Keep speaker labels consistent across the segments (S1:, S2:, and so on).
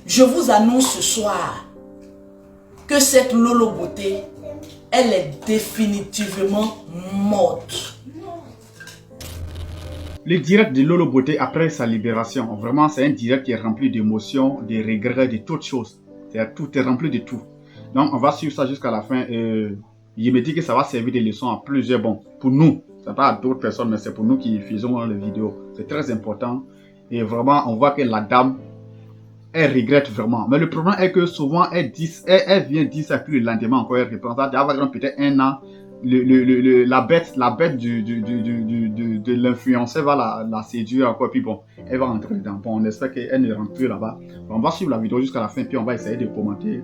S1: Je vous annonce ce soir que cette Lolo Beauté, elle est définitivement morte.
S2: Le direct de Lolo Beauté après sa libération, vraiment c'est un direct qui est rempli d'émotions, de regrets, de toutes choses. Tout est rempli de tout. Donc on va suivre ça jusqu'à la fin. Je me dis que ça va servir de leçon à plusieurs. Bon, pour nous, ça pas à d'autres personnes, mais c'est pour nous qui faisons les vidéos. C'est très important. Et vraiment, on voit que la dame, elle regrette vraiment. Mais le problème est que souvent, elle vient dire ça, puis le lendemain encore, elle reprend ça. Avant peut-être un an, la bête de l'influencer va la séduire encore. Puis bon, elle va rentrer dedans. Bon, on espère qu'elle ne rentre plus là-bas. On va suivre la vidéo jusqu'à la fin, puis on va essayer de commenter,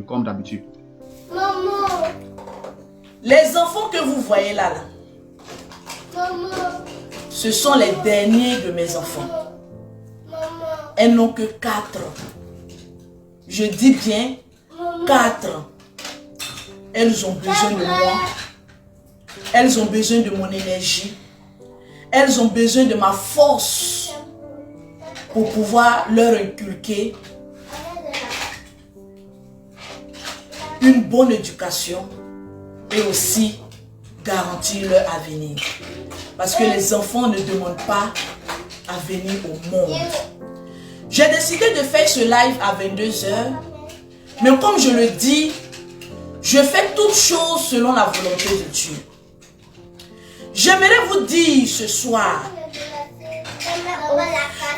S2: comme d'habitude.
S1: Maman! Les enfants que vous voyez là, maman, ce sont les derniers de mes enfants. Maman. Elles n'ont que 4 ans. Je dis bien 4 ans. Elles ont besoin de moi. Elles ont besoin de mon énergie. Elles ont besoin de ma force pour pouvoir leur inculquer une bonne éducation et aussi garantir leur avenir. Parce que les enfants ne demandent pas à venir au monde. J'ai décidé de faire ce live à 22 h. Mais comme je le dis, je fais toutes choses selon la volonté de Dieu. J'aimerais vous dire ce soir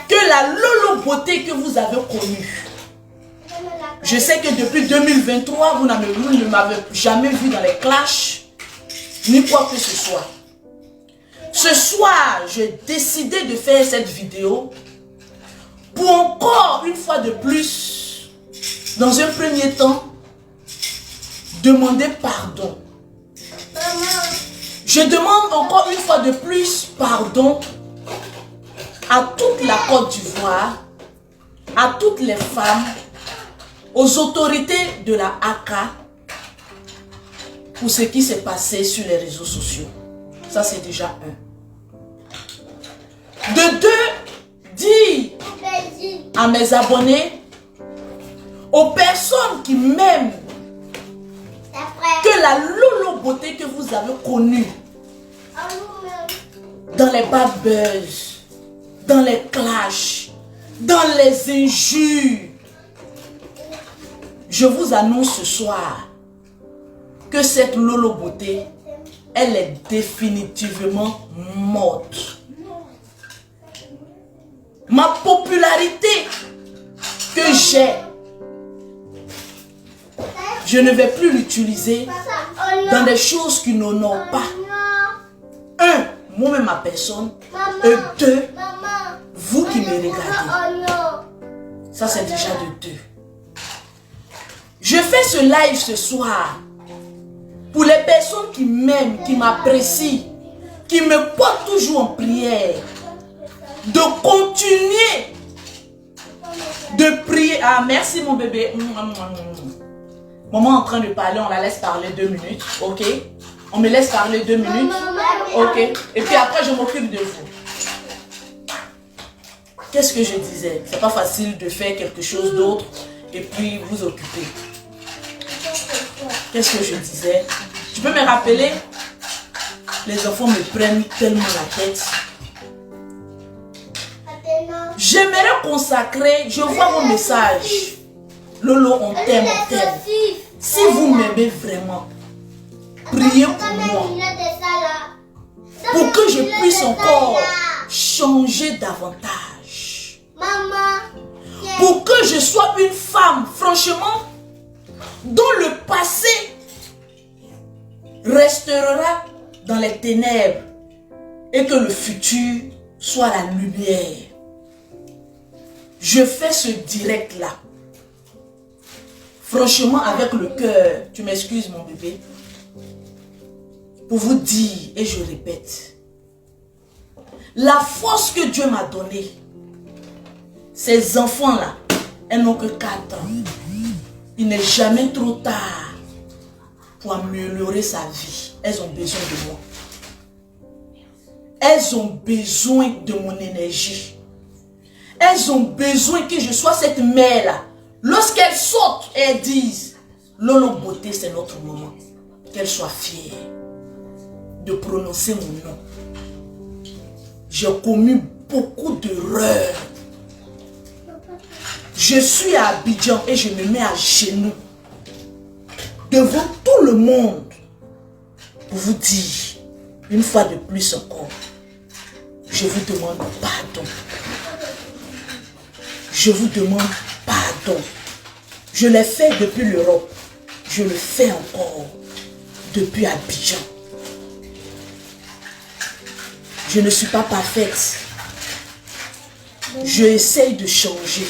S1: que la Lolo Beauté que vous avez connue, je sais que depuis 2023, vous ne m'avez jamais vu dans les clashs, ni quoi que ce soit. Ce soir, j'ai décidé de faire cette vidéo pour encore une fois de plus, dans un premier temps, demander pardon. Je demande encore une fois de plus pardon à toute la Côte d'Ivoire, à toutes les femmes, aux autorités de la ACA pour ce qui s'est passé sur les réseaux sociaux. Ça, c'est déjà un. De 2, dis à mes abonnés, aux personnes qui m'aiment, que la Lolo Beauté que vous avez connue dans les bad buzz, dans les clashs, dans les injures, je vous annonce ce soir que cette Lolo Beauté, elle est définitivement morte. Ma popularité que j'ai, je ne vais plus l'utiliser dans des choses qui n'honorent pas. 1, moi-même ma personne. Et 2, vous qui me regardez. Ça, c'est déjà de 2. Je fais ce live ce soir pour les personnes qui m'aiment, qui m'apprécient, qui me portent toujours en prière, de continuer de prier. Ah, merci mon bébé. Maman est en train de parler, on la laisse parler 2 minutes, ok? On me laisse parler 2 minutes, ok? Et puis après, je m'occupe de vous. Qu'est-ce que je disais? C'est pas facile de faire quelque chose d'autre et puis vous occuper. Qu'est-ce que je disais? Tu peux me rappeler? Les enfants me prennent tellement la tête. J'aimerais consacrer, je vois vos messages. Lolo, on t'aime, on t'aime. Si vous m'aimez vraiment, priez pour moi. Pour que je puisse encore changer davantage. Pour que je sois une femme, franchement, dont le passé restera dans les ténèbres et que le futur soit la lumière. Je fais ce direct-là. Franchement, avec le cœur, tu m'excuses mon bébé, pour vous dire, et je répète, la force que Dieu m'a donnée, ces enfants-là, elles n'ont que 4 ans. Il n'est jamais trop tard pour améliorer sa vie. Elles ont besoin de moi. Elles ont besoin de mon énergie. elles ont besoin que je sois cette mère-là. Lorsqu'elles sortent, elles disent, Lolo Beauté, c'est notre moment. Qu'elles soient fières de prononcer mon nom. J'ai commis beaucoup d'erreurs. Je suis à Abidjan et je me mets à genoux devant tout le monde pour vous dire, une fois de plus encore, je vous demande pardon. Je vous demande pardon. Je l'ai fait depuis l'Europe. Je le fais encore depuis Abidjan. Je ne suis pas parfaite. Je essaye de changer.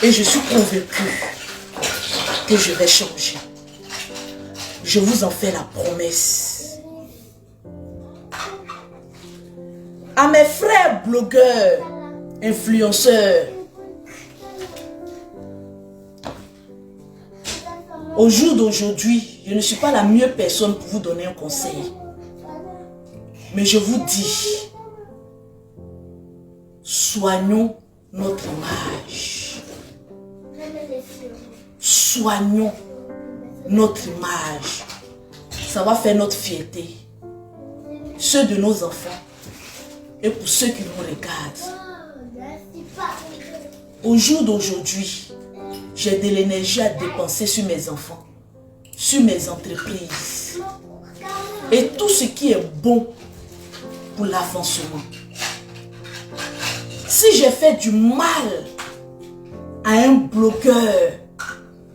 S1: Et je suis convaincue que je vais changer. Je vous en fais la promesse. À mes frères blogueurs, influenceurs, au jour d'aujourd'hui, je ne suis pas la meilleure personne pour vous donner un conseil. Mais je vous dis, soignons notre image. Soignons notre image. Ça va faire notre fierté. Ceux de nos enfants et pour ceux qui nous regardent. Au jour d'aujourd'hui, j'ai de l'énergie à dépenser sur mes enfants, sur mes entreprises et tout ce qui est bon pour l'avancement. Si j'ai fait du mal à un blogueur,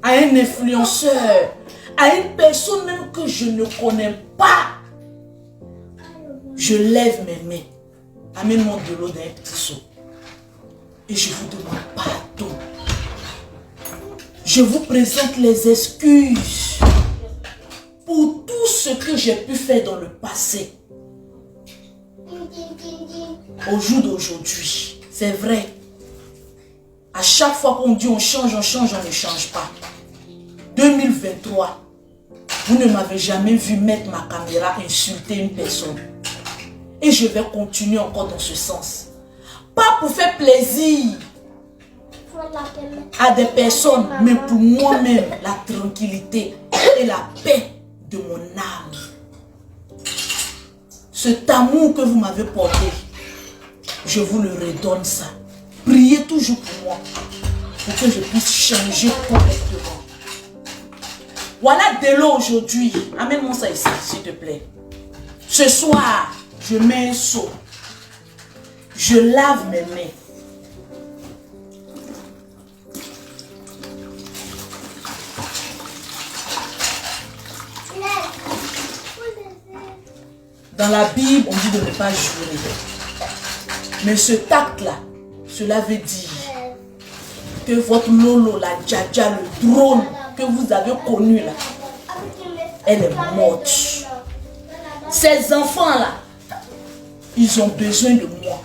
S1: à un influenceur, à une personne même que je ne connais pas, je lève mes mains, amène-moi de l'eau dans un petit seau et je vous demande pardon. Je vous présente les excuses pour tout ce que j'ai pu faire dans le passé. Au jour d'aujourd'hui, c'est vrai. À chaque fois qu'on dit on change, on ne change pas. 2023, vous ne m'avez jamais vu mettre ma caméra insulter une personne. Et je vais continuer encore dans ce sens. Pas pour faire plaisir à des personnes, mais pour moi-même, la tranquillité et la paix de mon âme. Cet amour que vous m'avez porté, je vous le redonne ça. Priez toujours pour moi, pour que je puisse changer correctement. Voilà de l'eau aujourd'hui. Amène-moi ça ici, s'il te plaît. Ce soir, je mets un seau. Je lave mes mains. Dans la Bible, on dit de ne pas jurer. Mais ce tact-là, cela veut dire que votre Lolo, la Djaja, le drone que vous avez connu là, elle est morte. Ces enfants-là, ils ont besoin de moi.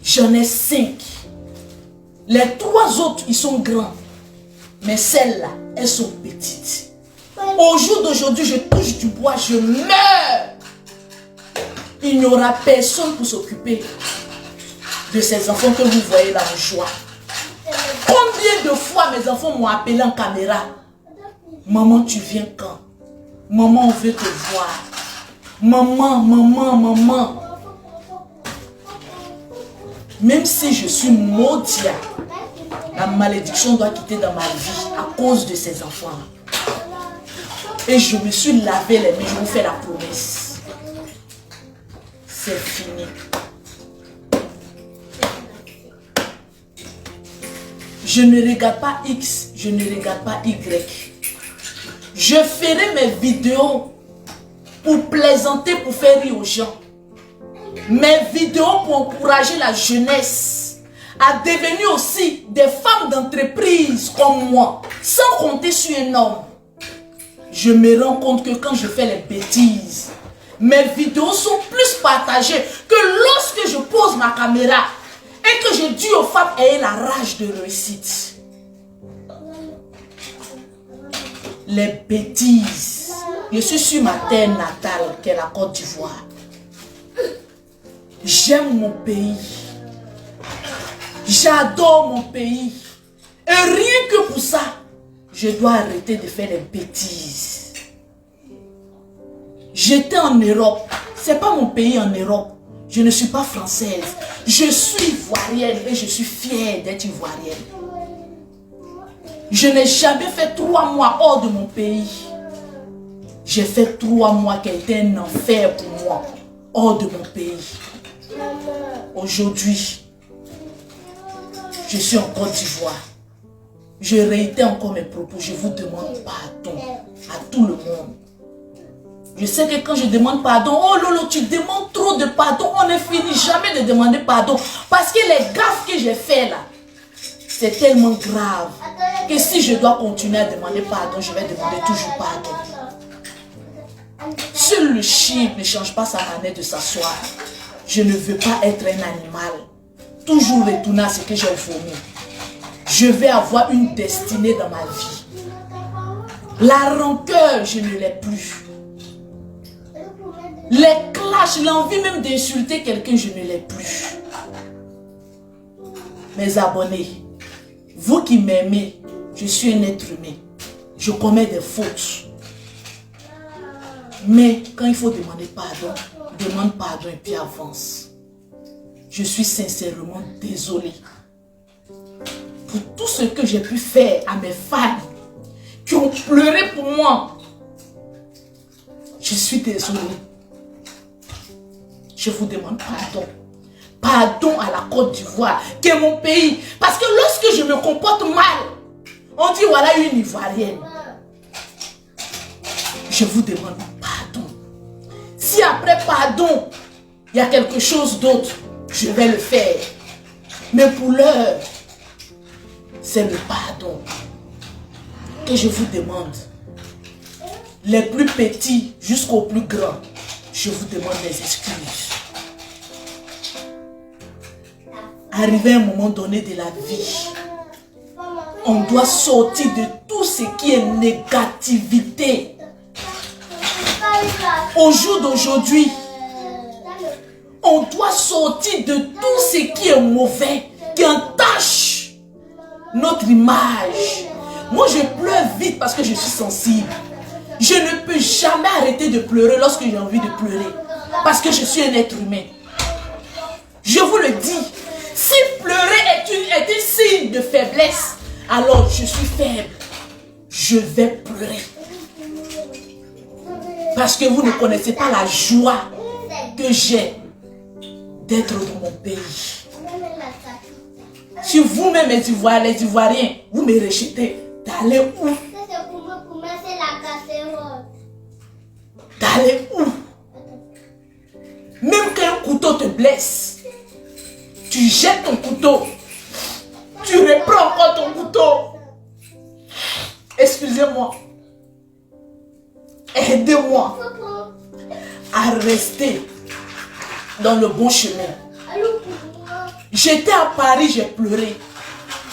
S1: J'en ai 5. Les 3 autres, ils sont grands. Mais celles-là, elles sont petites. Au jour d'aujourd'hui, je touche du bois, je meurs. Il n'y aura personne pour s'occuper de ces enfants que vous voyez là en joie. Combien de fois mes enfants m'ont appelé en caméra? Maman, tu viens quand? Maman, on veut te voir. Maman, maman, maman. Même si je suis maudite, la malédiction doit quitter dans ma vie à cause de ces enfants. Et je me suis lavé les mains, je vous fais la promesse. C'est fini. Je ne regarde pas X, je ne regarde pas Y. Je ferai mes vidéos pour plaisanter, pour faire rire aux gens. Mes vidéos pour encourager la jeunesse à devenir aussi des femmes d'entreprise comme moi, sans compter sur un homme. Je me rends compte que quand je fais les bêtises, mes vidéos sont plus partagées que lorsque je pose ma caméra et que je dis aux femmes ayez la rage de réussite. Les bêtises. Je suis sur ma terre natale, qui est la Côte d'Ivoire. J'aime mon pays. J'adore mon pays. Et rien que pour ça, je dois arrêter de faire des bêtises. J'étais en Europe. C'est pas mon pays en Europe. Je ne suis pas française. Je suis ivoirienne et je suis fière d'être ivoirienne. Je n'ai jamais fait 3 mois hors de mon pays. J'ai fait 3 mois qui a été un enfer pour moi hors de mon pays. Aujourd'hui, je suis en Côte d'Ivoire. Je réitère encore mes propos. Je vous demande pardon à tout le monde. Je sais que quand je demande pardon, oh Lolo, tu demandes trop de pardon. On ne finit jamais de demander pardon. Parce que les gaffes que j'ai fait là, c'est tellement grave que si je dois continuer à demander pardon, je vais demander toujours pardon. Seul le chien ne change pas sa manière de s'asseoir. Je ne veux pas être un animal. Toujours retourner à ce que j'ai vomi. Je vais avoir une destinée dans ma vie. La rancœur, je ne l'ai plus. Les clashs, l'envie même d'insulter quelqu'un, je ne l'ai plus. Mes abonnés, vous qui m'aimez, je suis un être humain. Je commets des fautes. Mais quand il faut demander pardon, demande pardon et puis avance. Je suis sincèrement désolée pour tout ce que j'ai pu faire à mes fans qui ont pleuré pour moi. Je suis désolée. Je vous demande pardon. Pardon à la Côte d'Ivoire, qui est mon pays. Parce que lorsque je me comporte mal, on dit voilà une Ivoirienne. Je vous demande pardon. Si après pardon, il y a quelque chose d'autre, je vais le faire. Mais pour l'heure, c'est le pardon que je vous demande. Les plus petits jusqu'aux plus grands, je vous demande des excuses. Arrivé à un moment donné de la vie, on doit sortir de tout ce qui est négativité. Au jour d'aujourd'hui, on doit sortir de tout ce qui est mauvais, qui entache notre image. Moi, je pleure vite parce que je suis sensible. Je ne peux jamais arrêter de pleurer lorsque j'ai envie de pleurer. Parce que je suis un être humain. Je vous le dis, si pleurer est un signe de faiblesse, alors je suis faible. Je vais pleurer. Parce que vous ne connaissez pas la joie que j'ai d'être dans mon pays. Si vous-même les Ivoiriens, vous me rejetez, d'aller où? D'aller où? Même quand un couteau te blesse, tu jettes ton couteau, tu reprends encore ton couteau. Excusez-moi. Aidez-moi à rester dans le bon chemin. J'étais à Paris, j'ai pleuré.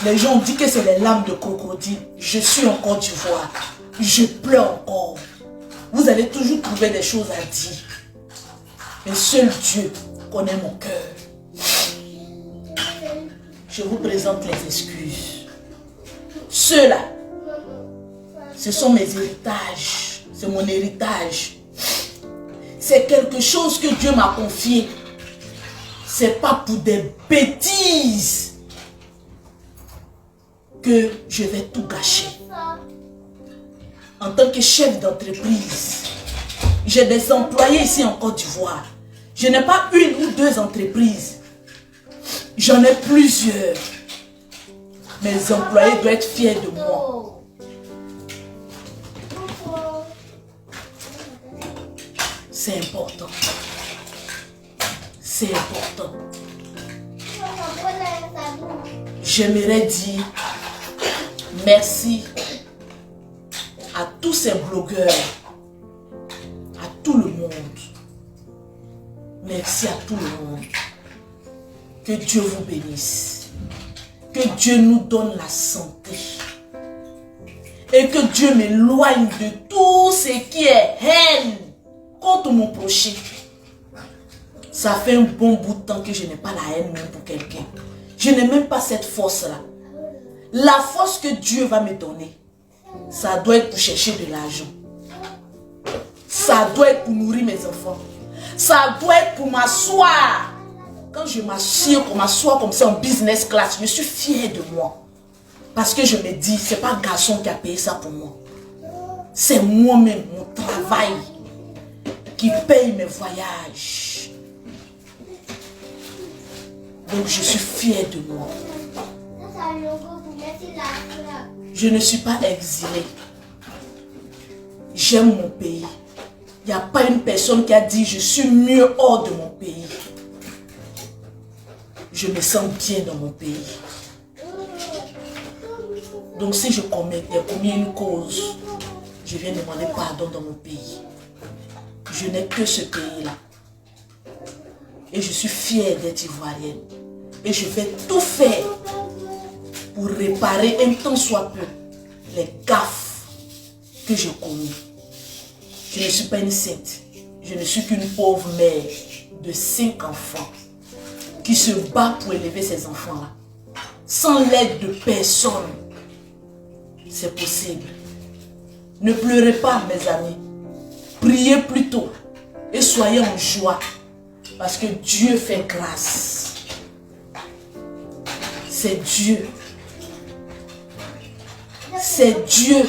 S1: Les gens ont dit que c'est les larmes de crocodile. Je suis en Côte d'Ivoire. Je pleure encore. Vous allez toujours trouver des choses à dire. Mais seul Dieu connaît mon cœur. Je vous présente les excuses. Ceux-là, ce sont mes héritages. C'est mon héritage. C'est quelque chose que Dieu m'a confié. C'est pas pour des bêtises que je vais tout gâcher. En tant que chef d'entreprise, j'ai des employés ici en Côte d'Ivoire. Je n'ai pas une ou deux entreprises. J'en ai plusieurs. Mes employés doivent être fiers de moi. C'est important. C'est important. J'aimerais dire merci à tous ces blogueurs, à tout le monde. Merci à tout le monde. Que Dieu vous bénisse. Que Dieu nous donne la santé. Et que Dieu m'éloigne de tout ce qui est haine contre mon prochain. Ça fait un bon bout de temps que je n'ai pas la haine même pour quelqu'un. Je n'ai même pas cette force-là. La force que Dieu va me donner, ça doit être pour chercher de l'argent. Ça doit être pour nourrir mes enfants. Ça doit être pour m'asseoir. Quand je m'assois comme ça en business class, je suis fière de moi. Parce que je me dis, ce n'est pas un garçon qui a payé ça pour moi. C'est moi-même, mon travail, qui paye mes voyages. Donc je suis fière de moi. Je ne suis pas exilée. J'aime mon pays. Il n'y a pas une personne qui a dit je suis mieux hors de mon pays. Je me sens bien dans mon pays. Donc si je commets une cause, je viens demander pardon dans mon pays. Je n'ai que ce pays-là. Et je suis fière d'être ivoirienne. Et je vais tout faire pour réparer un tant soit peu les gaffes que j'ai commis. Je ne suis pas une sainte. Je ne suis qu'une pauvre mère de 5 enfants qui se bat pour élever ces enfants-là. Sans l'aide de personne, c'est possible. Ne pleurez pas, mes amis. Priez plutôt et soyez en joie parce que Dieu fait grâce. C'est Dieu. C'est Dieu.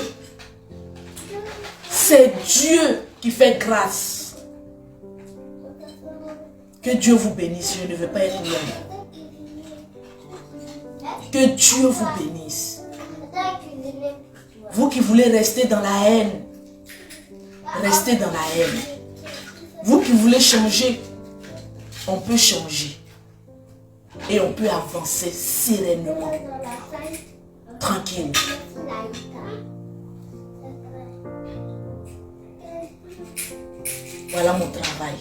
S1: C'est Dieu qui fait grâce. Que Dieu vous bénisse. Je ne veux pas être loin. Que Dieu vous bénisse. Vous qui voulez rester dans la haine, restez dans la haine. Vous qui voulez changer, on peut changer. Et on peut avancer sereinement. Tranquille. Voilà mon travail.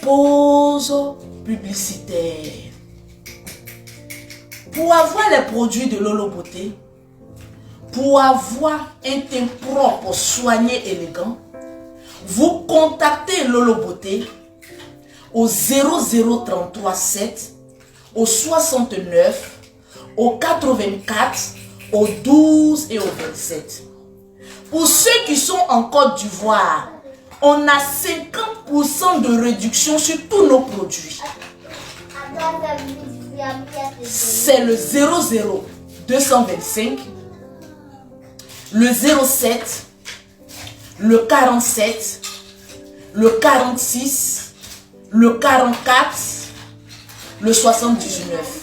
S1: Pause publicitaire. Pour avoir les produits de Lolo Beauté, pour avoir un teint propre, soigné, élégant, vous contactez Lolo Beauté au 00337, au 69, au 84, au 12 et au 27. Pour ceux qui sont en Côte d'Ivoire, on a 50% de réduction sur tous nos produits. C'est le 00225, le 07, le 47, le 46, le 44, le 79.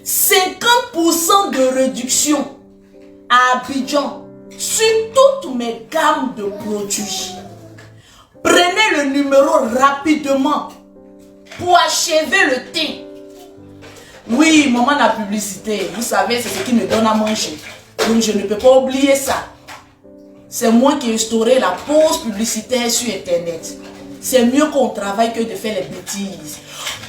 S1: 50% de réduction à Abidjan sur toutes mes gammes de produits. Prenez le numéro rapidement pour achever le thé. Oui, maman, la publicité, vous savez, c'est ce qui me donne à manger. Donc je ne peux pas oublier ça. C'est moi qui ai instauré la pause publicitaire sur Internet. C'est mieux qu'on travaille que de faire les bêtises.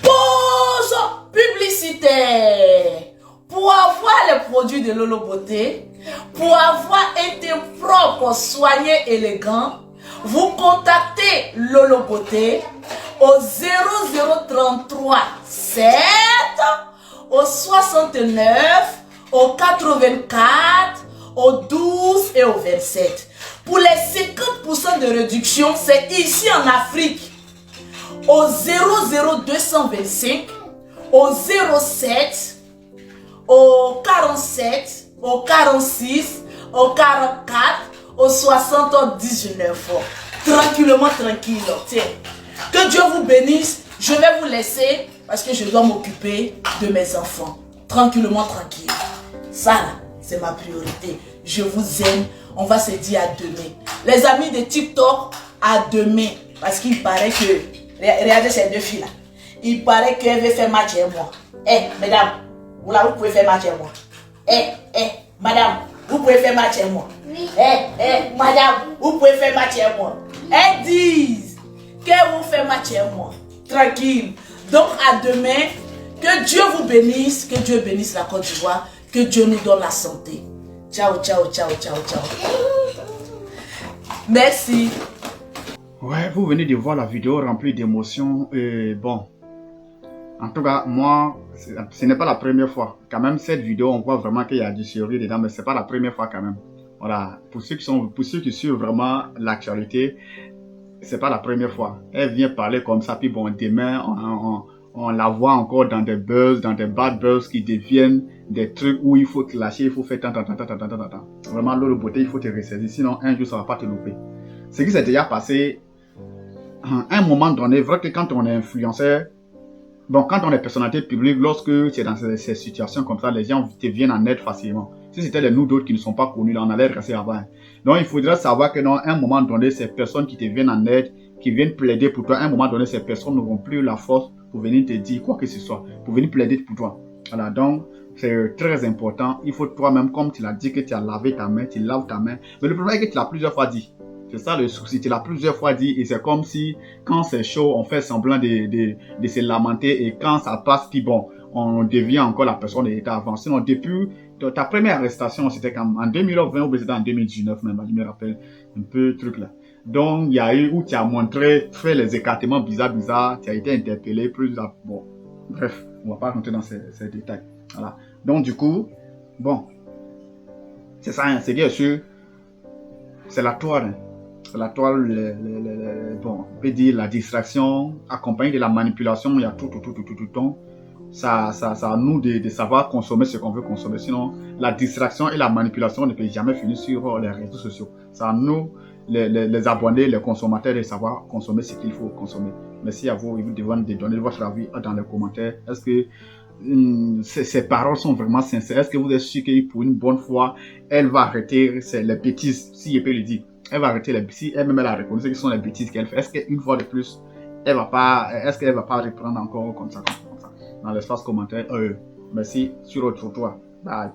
S1: Pause publicitaire. Pour avoir les produits de Lolo Beauté, pour avoir un teint propre, soigné, élégant, vous contactez Lolo Beauté au 0033 7, au 69, au 84, au 12 et au 27. Pour les 50% de réduction, c'est ici en Afrique. Au 00225, au 07, au 47, au 46, au 44, au 79. Tranquillement, tranquille. Tiens. Que Dieu vous bénisse. Je vais vous laisser parce que je dois m'occuper de mes enfants. Tranquillement, tranquille. Ça, là, c'est ma priorité. Je vous aime. On va se dire à demain. Les amis de TikTok, à demain. Parce qu'il paraît que... Regardez ces deux filles là. Il paraît qu'elle veut faire match avec moi. Mesdames, vous pouvez faire match avec moi. Madame, vous pouvez faire match avec moi. Oui. Madame, vous pouvez faire match avec moi. Elles disent qu'elles vont faire match avec moi. Tranquille. Donc à demain. Que Dieu vous bénisse. Que Dieu bénisse la Côte d'Ivoire. Que Dieu nous donne la santé. Ciao, ciao, ciao, ciao, ciao. Merci.
S2: Ouais, vous venez de voir la vidéo remplie d'émotions. Bon, En tout cas, moi, ce n'est pas la première fois. Quand même, cette vidéo, on voit vraiment qu'il y a du sérieux dedans, mais c'est pas la première fois quand même. Voilà, pour ceux qui suivent vraiment l'actualité, c'est pas la première fois. Elle vient parler comme ça, puis bon, demain, on la voit encore dans des buzz, dans des bad buzz qui deviennent des trucs où il faut te lâcher, il faut faire tant. Vraiment, l'eau de beauté, il faut te ressaisir, sinon un jour, ça va pas te louper. Ce qui s'est déjà passé, à un moment donné, vrai que quand on est influenceur, bon, quand on est personnalité publique, lorsque tu es dans ces situations comme ça, les gens te viennent en aide facilement. Si c'était les nous d'autres qui ne sont pas connus, là, on allait rester avant. Donc, il faudrait savoir que à un moment donné, ces personnes qui te viennent en aide, qui viennent plaider pour toi, à un moment donné, ces personnes n'auront plus la force pour venir te dire quoi que ce soit, pour venir plaider pour toi. Voilà, donc, c'est très important. Il faut toi-même, comme tu l'as dit, que tu as lavé ta main, tu laves ta main. Mais le problème est que tu l'as plusieurs fois dit. C'est ça le souci, tu l'as plusieurs fois dit et c'est comme si quand c'est chaud, on fait semblant de se lamenter et quand ça passe, puis bon, on devient encore la personne de l'état avant. Sinon, depuis ta première arrestation, c'était en 2020 ou c'était en 2019 même, je me rappelle un peu le truc là. Donc, il y a eu où tu as montré, fait les écartements bizarres, tu as été interpellé, bon, bref, on va pas rentrer dans ces détails. Voilà. Donc, du coup, bon, c'est ça, hein, c'est bien sûr, c'est la toile, hein. La toile, bon, on peut dire la distraction, accompagnée de la manipulation, il y a tout. Ça à nous de savoir consommer ce qu'on veut consommer. Sinon, la distraction et la manipulation ne peuvent jamais finir sur les réseaux sociaux. C'est à nous, les abonnés, les consommateurs, de savoir consommer ce qu'il faut consommer. Merci à vous et vous devez donner votre avis dans les commentaires. Est-ce que ces paroles sont vraiment sincères? Est-ce que vous êtes sûr que pour une bonne fois, elle va arrêter les bêtises, si je peux le dire? Elle va arrêter les bêtises, elle-même elle a reconnu ce qui sont les bêtises qu'elle fait. Est-ce qu'une fois de plus, est-ce qu'elle va pas reprendre encore comme ça, dans l'espace commentaire? Merci, sur autre toi. Bye.